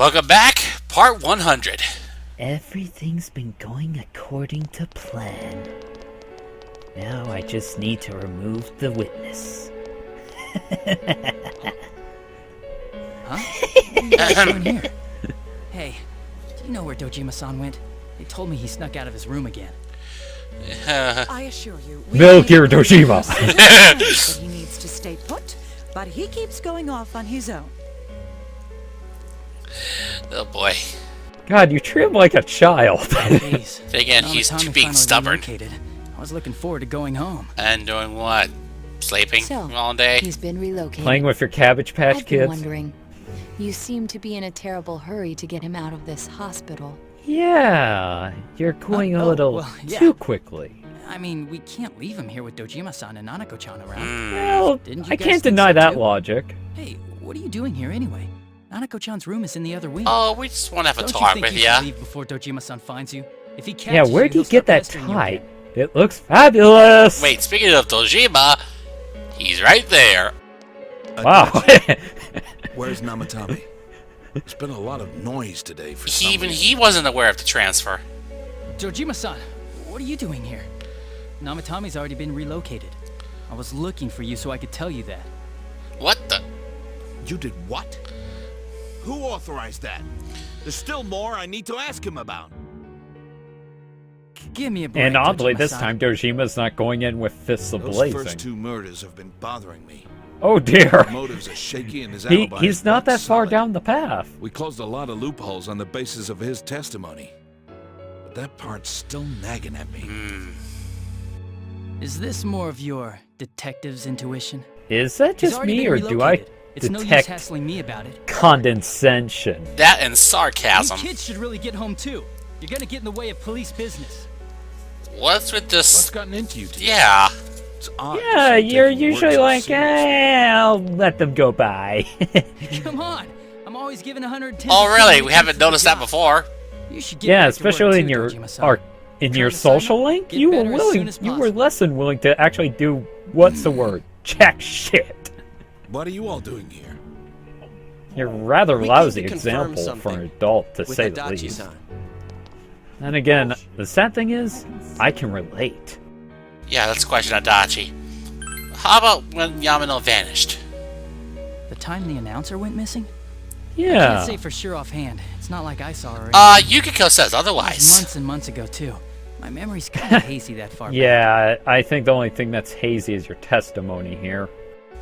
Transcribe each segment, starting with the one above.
Welcome back, part 100. Everything's been going according to plan. Now I just need to remove the witness. Huh? What are you guys doing here? Hey, do you know where Dojima-san went? They told me he snuck out of his room again. I assure you, we Milk need your to Dojima. that he needs to stay put, but he keeps going off on his own. Oh boy. God, you treat him like a child. Jeez. Again, he's Tommy being finally stubborn. relocated. I was looking forward to going home. And doing what? Sleeping So, all day? he's been relocated. Playing with your Cabbage Patch I've been Kids. wondering. You seem to be in a terrible hurry to get him out of this hospital. Yeah, you're going a little well, yeah. too quickly. I mean, we can't leave him here with Dojima-san and Nanako-chan around. Well, Didn't you I guys can't think deny so, that too? logic. Hey, what are you doing here anyway? Nanako-chan's room is in the other wing. Oh, we just want to have a Don't talk you think with you ya. should leave before Dojima-san finds you? If he catches Yeah, where'd you, you he'll get start that pestering you tie? again. It looks fabulous! Wait, speaking of Dojima, he's right there. Wow. Where's Namatame? There's been a lot of noise today for some Even reason. he wasn't aware of the transfer. Dojima-san, what are you doing here? Namatame's already been relocated. I was looking for you so I could tell you that. What the? You did what? Who authorized that? There's still more I need to ask him about. Give me a break, And oddly, this Dojima-san. time Dojima's not going in with fists Those a-blazing. first two murders have been bothering me. Oh dear. Motives are shaky and his alibi He's is not rock that far solid. down the path. We closed a lot of loopholes on the basis of his testimony. But that part's still nagging at me. Is this more of your detective's intuition? Is that He's just already me, been or do I relocated. It's no use detect hassling me about it. condescension? That and You sarcasm. kids should really get home too. You're gonna get in the way of police business. What's with What's this? gotten into you today? Yeah. It's odd to Yeah, see you're taking work usually so like, seriously. I'll let them go by. Come on, I'm always giving 110. Oh, really? We haven't noticed that before. You should get Yeah, back to work especially in too, your Dojima-san. in your Current social assignment? link, Get you were better as soon willing, as you were possible. less than willing to actually do what's the word? Jack shit. What are you all doing here? You're a rather We came lousy to confirm example for an something adult, to with say the least. Adachi-san. And again, the sad thing is, I can relate. Yeah, let's question Adachi. How about when Yamano vanished? The time the announcer went missing? I Yeah. can't say for sure offhand. It's not like I saw her. It Yukiko says was otherwise. months and months ago too. My memory's kind of hazy that far back. Yeah, I think the only thing that's hazy is your testimony here.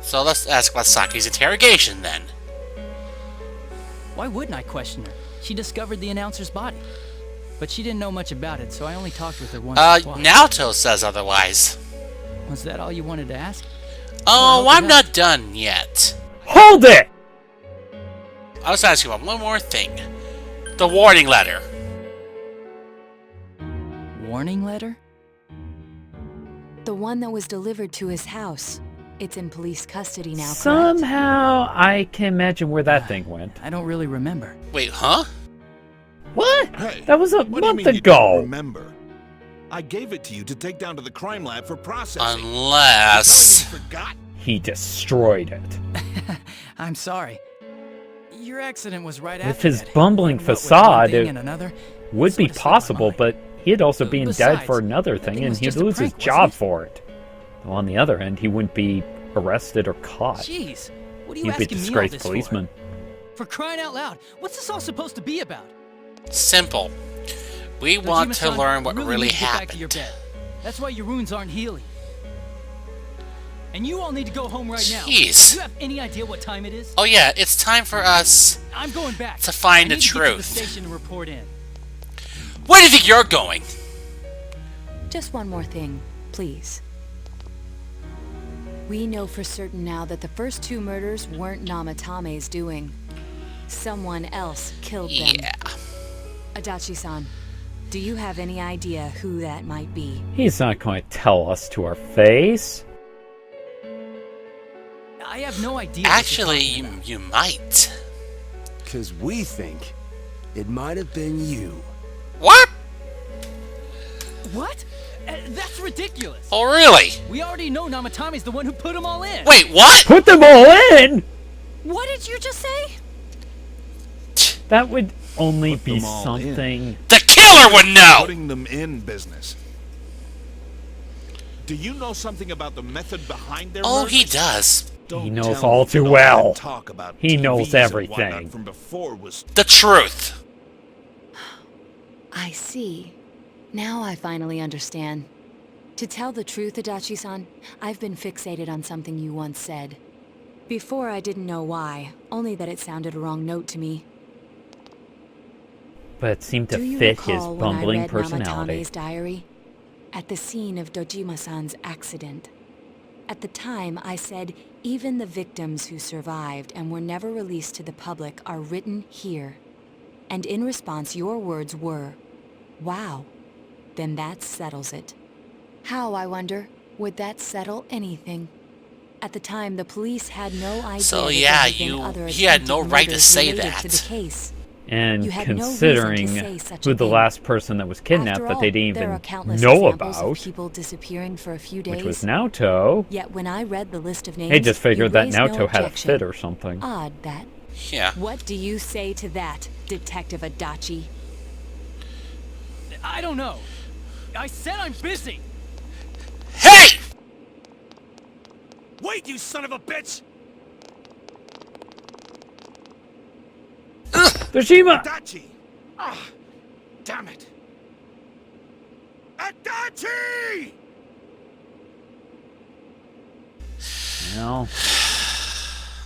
So let's ask about Saki's interrogation then. Why wouldn't I question her? She discovered the announcer's body. But she didn't know much about it, so I only talked with her once or twice. Naoto says otherwise. Was that all you wanted to ask? Oh, Well, I'm not done yet. Hold it! I was asking about one more thing. The warning letter. Warning letter? The one that was delivered to his house. It's in police custody now, correct? Somehow, I can imagine where that thing went. I don't really remember. Wait, huh? What? Hey, That was a what do you month mean you don't ago. remember? I gave it to you to take down to the crime lab for processing. Unless... Telling you forgot? He destroyed it. I'm sorry. Your accident was right With after his that. bumbling What with facade, one thing it and another, Would be sorta slipped my possible, mind. but he'd also be dead Besides, for another that thing, thing and was he'd just a lose his prank, job wasn't it? for it. Though on the other hand, he wouldn't be arrested or caught. Jeez, what are you He'd be a asking me all disgraced this policeman. for? For crying out loud, what's this all supposed to be about? Simple. We want to Dojima-san, learn what you really need to get back to your happened. bed. That's why your wounds aren't healing. And you all need to go home right now. Jeez. Do you have any idea what time it is? Oh yeah, it's time for us... I'm going back. To find I the need to get to the truth. station and report in. Where do you think you're going? Just one more thing, please. We know for certain now that the first two murders weren't Namatame's doing. Someone else killed them. Yeah. Adachi-san, do you have any idea who that might be? He's not going to tell us to our face. I have no idea. what you're Actually, talking about. you might. Because we think it might have been you. What? What? That's ridiculous. Oh, really? We already know Namatame's the one who put them all in. Wait, what? Put them all in! What did you just say? That would only Put be them all something... The killer would know! Putting them in business. Do you know something about the method behind their Oh, murders? he does. Don't He knows tell all me too all well. that talk about He knows TVs and everything. whatnot from before was The truth. I see. Now I finally understand. To tell the truth, Adachi-san, I've been fixated on something you once said. Before I didn't know why, only that it sounded a wrong note to me. But it seemed to Do you fit his recall when I bumbling read personality. Namatame's diary? At the scene of Dojima-san's accident. At the time, I said, even the victims who survived and were never released to the public are written here. And in response, your words were, wow, then that settles it. How, I wonder, would that settle anything? At the time, the police had no idea So, that yeah, there had been other he had no attempted right to murders say related that. to the case. And You had no reason to considering say such who a the thing. last person that was kidnapped After that all, they didn't there are even countless know examples of about, people disappearing for a few days. which was Naoto, Yet when I read the list of names, they just figured you that raised no Naoto had a objection. fit or something. Odd that. Yeah. What do you say to that, Detective Adachi? I don't know. I said I'm busy. Hey! Wait, you son of a bitch! Dojima! Adachi! Ah, damn it! Adachi! Well,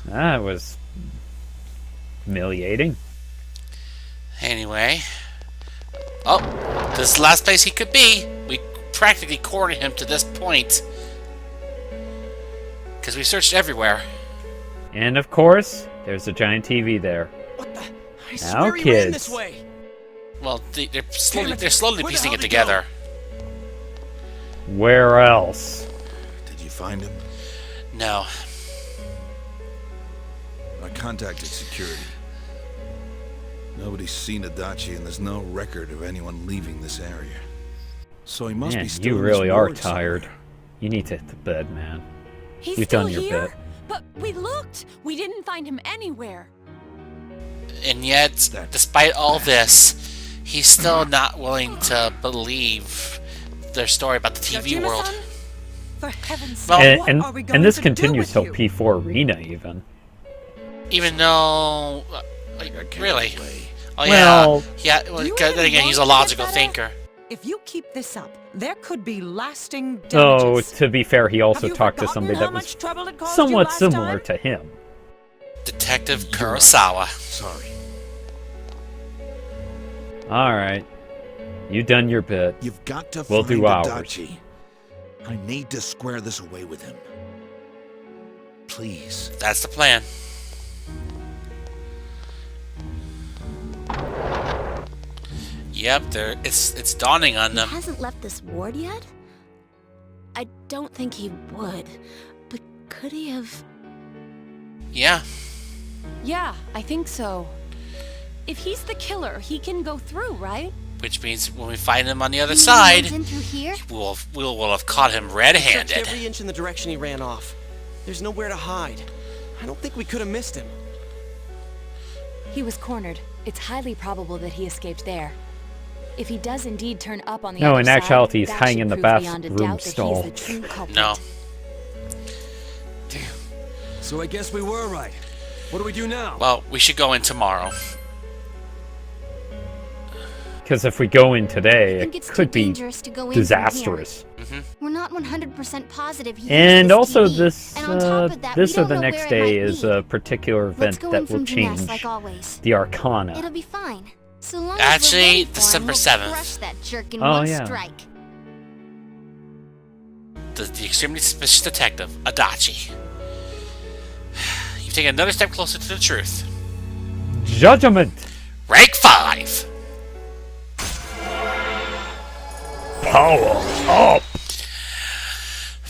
that was humiliating. Anyway. Oh, this is the last place he could be. We practically cornered him to this point. Because we searched everywhere. And of course, there's a giant TV there. What the? I Now, swear he ran kids. this way. Well, they're slowly Where the piecing hell it did he together. Where else? Did you find him? No. I contacted security. Nobody's seen Adachi, and there's no record of anyone leaving this area. So he must Man, be still you in really this are ward tired. somewhere. You need to hit the bed, man. He's You've still done your here? bit. But we looked. We didn't find him anywhere. And yet, despite all this, he's still not willing to believe their story about the TV world. Dojima-san? For heaven's sake, Well, what are we going and this to do continues with till you? P4 Arena, even. Even though... like, really? Oh, Well- yeah. Well, Do you then really again, he's a want to get logical better? thinker. If you keep this up, there could be lasting Though, damages. to be fair, he also Have you talked to forgotten somebody how that was much trouble it caused you somewhat last similar time? to him. Detective Kurosawa. Sorry. Alright. You done your bit. You've got to We'll find do ours. Adachi. I need to square this away with him. Please. That's the plan. Yep, it's dawning on He them. hasn't left this ward yet? I don't think he would. But could he have... Yeah. Yeah, I think so. If he's the killer, he can go through, right? Which means when we find him on the other He side, went in through here? we'll have caught him Searched red-handed. every inch in the direction he ran off. There's nowhere to hide. I don't think we could have missed him. He was cornered. It's highly probable that he escaped there. If he does indeed turn up on the No, other in side, actuality, he's that hanging should in the prove beyond a bathroom doubt that stall. he's the true culprit. No. So I guess we were right. What do we do now? Well, we should go in tomorrow. Because if we go in today, I think it it's could too be dangerous to go in disastrous. We're not 100% positive he And used also, TV. this And on top of that, this we or don't the know next where it day might is lead. a particular Let's event go that in will from Finesse, change like always. the Arcana. It'll be fine. So long Actually, as we're ready for December him, 7th. we'll crush that jerk in Oh, one yeah. strike. The extremely suspicious detective, Adachi. You've taken another step closer to the truth. Judgment! Rank 5! Power up!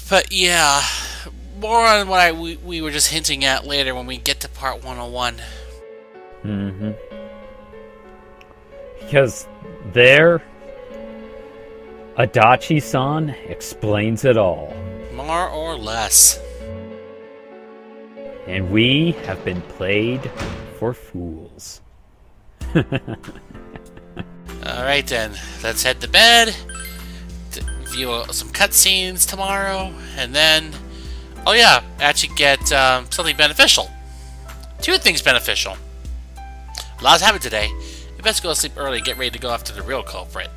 But yeah, more on what we were just hinting at later when we get to part 101. Mm-hmm. Because there, Adachi-san explains it all. More or less. And we have been played for fools. Alright then, let's head to bed, view some cutscenes tomorrow, and then, oh yeah, actually get something beneficial. 2 things beneficial. A lot's happened today. You best go to sleep early and get ready to go after the real culprit.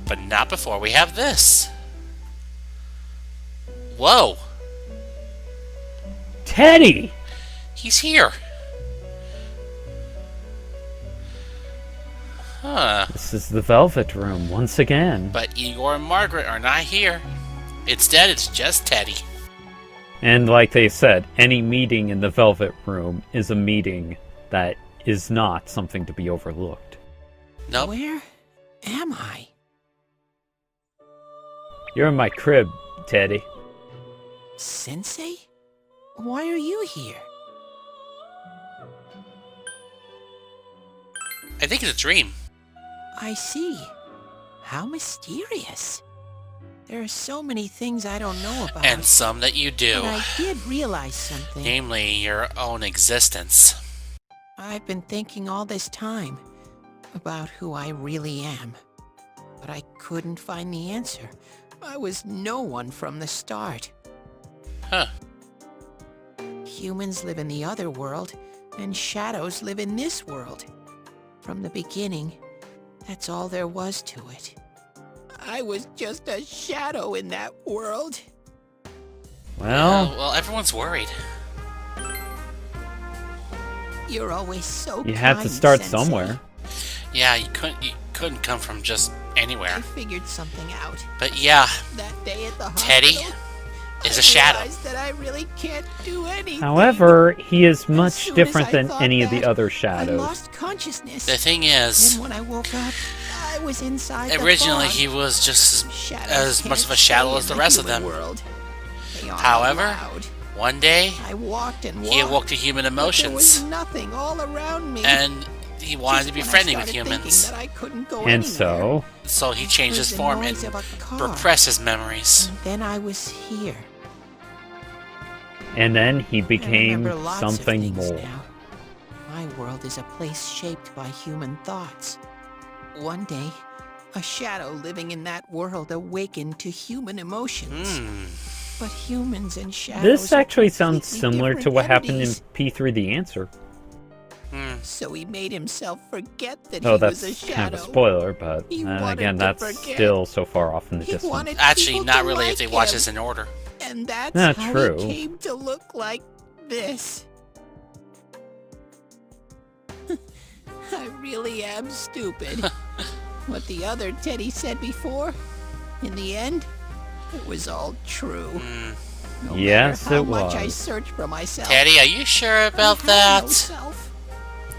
But not before we have this. Whoa! Teddy! He's here. Huh. This is the Velvet Room once again. But Igor and Margaret are not here. Instead, it's just Teddy. And like they said, any meeting in the Velvet Room is a meeting that is not something to be overlooked. Nope. Where am I? You're in my crib, Teddy. Sensei? Why are you here? I think it's a dream. I see. How mysterious. There are so many things I don't know about. And some that you do. But I did realize something. Namely, your own existence. I've been thinking all this time about who I really am. But I couldn't find the answer. I was no one from the start. Huh. Humans live in the other world, and shadows live in this world. From the beginning, that's all there was to it. I was just a shadow in that world. Well, everyone's worried. You're always so you had to kind, start Sensei. somewhere. Yeah, you couldn't come from just anywhere. I figured something out. But yeah, That day at the Teddy hospital, is I a shadow. realized that I really can't do anything. However, he is As much soon different as I than thought any of the that, other I shadows. lost consciousness. The thing is, Then when I woke up, I was inside the originally fog. he was just Shadows as much can't of a shadow stay as in the rest of human them. world. They aren't However, allowed. one day, I walked and walked. he awoke to human but there was emotions, nothing all around me. and he wanted to be Just when I friendly with started humans. thinking that I couldn't go And anywhere, So he changed his heard the form noise and of a car. repressed his memories. And then I was here. And then he I became remember lots something of things more. now. My world is a place shaped by human thoughts. One day, a shadow living in that world awakened to human emotions. Hmm. But humans and shadows This are actually sounds completely similar to different what happened in entities. P3 The Answer. Hmm. So he made himself forget that Oh, he that's was a kind shadow. of a spoiler, but He wanted again, to that's forget. still so far off in the He distance. wanted Actually, people not to really like if they watch him. this in order. And that's Not how true. he came to look like this. I really am stupid. What the other Teddy said before, in the end, it was all true. Hmm. No Yes, matter how it much I was. searched for myself. Teddy, are you sure I about had that? No self.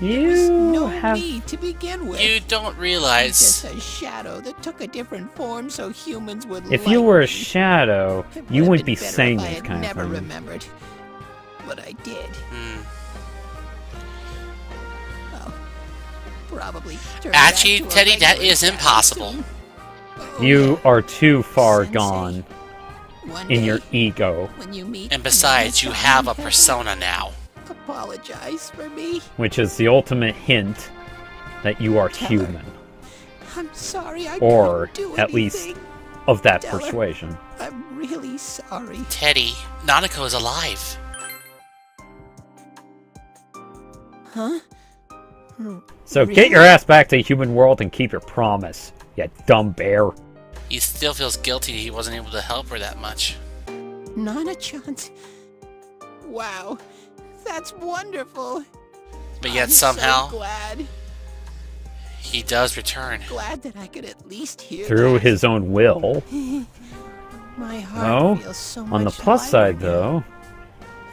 There was You no have... me to begin with. You don't I'm realize. just a shadow that took a different form so humans would If like you were me. a shadow, It you would have wouldn't been be better saying if I this had kind of never thing. remembered. But I did. Hmm. Well, probably turned Actually, back to a Teddy, that regular is shadow impossible. soon. Oh, You yeah. are too far Sensei, gone One in your day, ego, when you meet And besides, you Unmasked have a in heaven, persona now. Apologize for me. which is the ultimate hint that you are Tell her. human, I'm sorry I or couldn't do at least anything. of that Tell her. persuasion. I'm really sorry. Teddy, Nanako is alive. Huh? So get your ass back to the human world and keep your promise, you dumb bear. He still feels guilty he wasn't able to help her that much. Nana-chan's... Wow. That's wonderful. But yet I'm somehow, so glad. he does return. Glad that I could at least hear Through that. his own will. My heart Oh, feels so much on the plus lighter side now. though,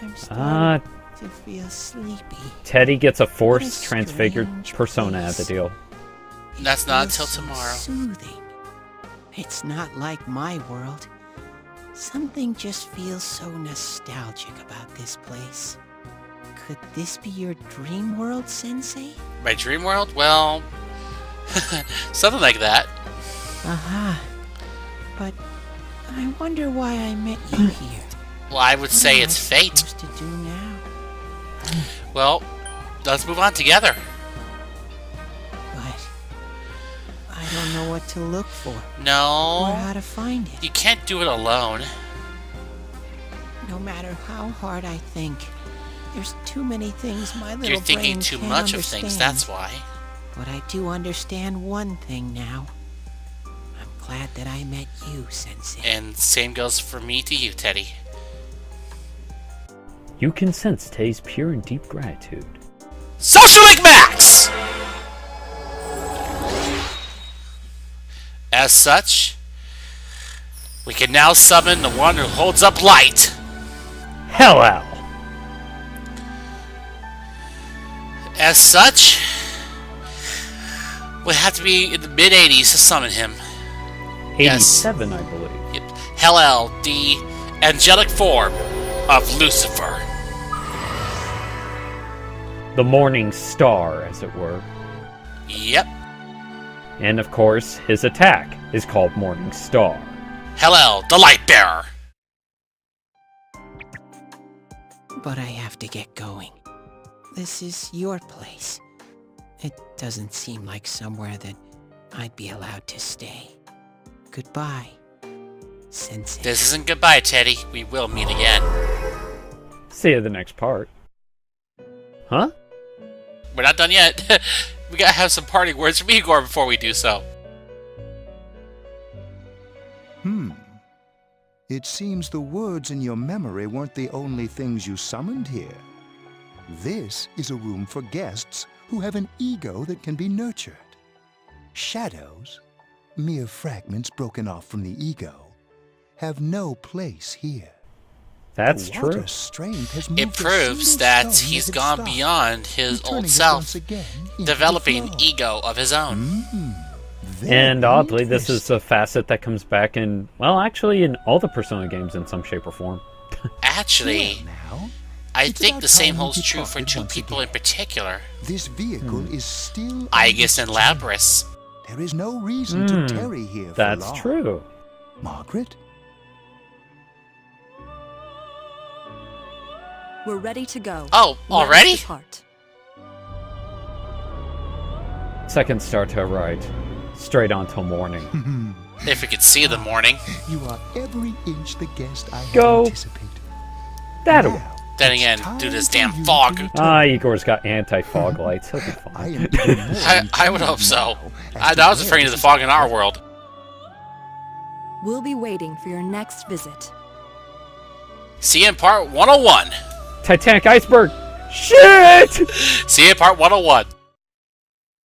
I'm starting uh, to feel sleepy. Teddy gets a What forced a transfigured strange persona at the place. deal. That's not Feels until so tomorrow. Soothing. It's not like my world. Something just feels so nostalgic about this place. Could this be your dream world, Sensei? My dream world? Well, something like that. Aha. But I wonder why I met you here. Well, I would say What am it's I fate. supposed to do now? Well, let's move on together. But I don't know what to look for. Or No, how to find it. you can't do it alone. No matter how hard I think, there's too many things my little You're thinking brain too can't much of understand. things, that's why. But I do understand one thing now. I'm glad that I met you, Sensei. And same goes for me to you, Teddy. You can sense Tay's pure and deep gratitude. Social Link Max! As such, we can now summon the one who holds up light. Hell out! As such, we have to be in the mid-80s to summon him. 87, I believe. Yep. Hell, the angelic form of Lucifer. The morning star, as it were. Yep. And of course, his attack is called Morning Star. Hell, the light bearer. But I have to get going. This is your place. It doesn't seem like somewhere that I'd be allowed to stay. Goodbye, Sensei. This isn't goodbye, Teddy. We will meet again. See you the next part. Huh? We're not done yet. We gotta have some parting words from Igor before we do so. It seems the words in your memory weren't the only things you summoned here. This is a room for guests who have an ego that can be nurtured. Shadows, mere fragments broken off from the ego, have no place here. That's The water true. strength has moved It a proves single that stone he's at gone its beyond start, his returning old it self, once again into developing the an flow. ego of his own. And oddly, this is a facet that comes back in, well, actually in all the Persona games in some shape or form. Actually, Now, I it's think about the same time we holds true for departed two once people in again. particular. This vehicle is still Aegis and on its journey. Labris. There is no reason to tarry here for That's long. true. Margaret? We're ready to go. Oh, Let us already? depart. Seconds start to right. Straight on till morning. If we could see the morning. You are every inch the guest I had Go. anticipated. That'll. Now, Then it's again, time due to this for damn you fog. to return. Ah, Igor's got anti-fog lights. He'll be I fine. am even more I would hope intrigued so. now as to I was where afraid of the this fog is in our headed. world. We'll be waiting for your next visit. See you in part 101. Titanic iceberg. Shit! See you in part 101.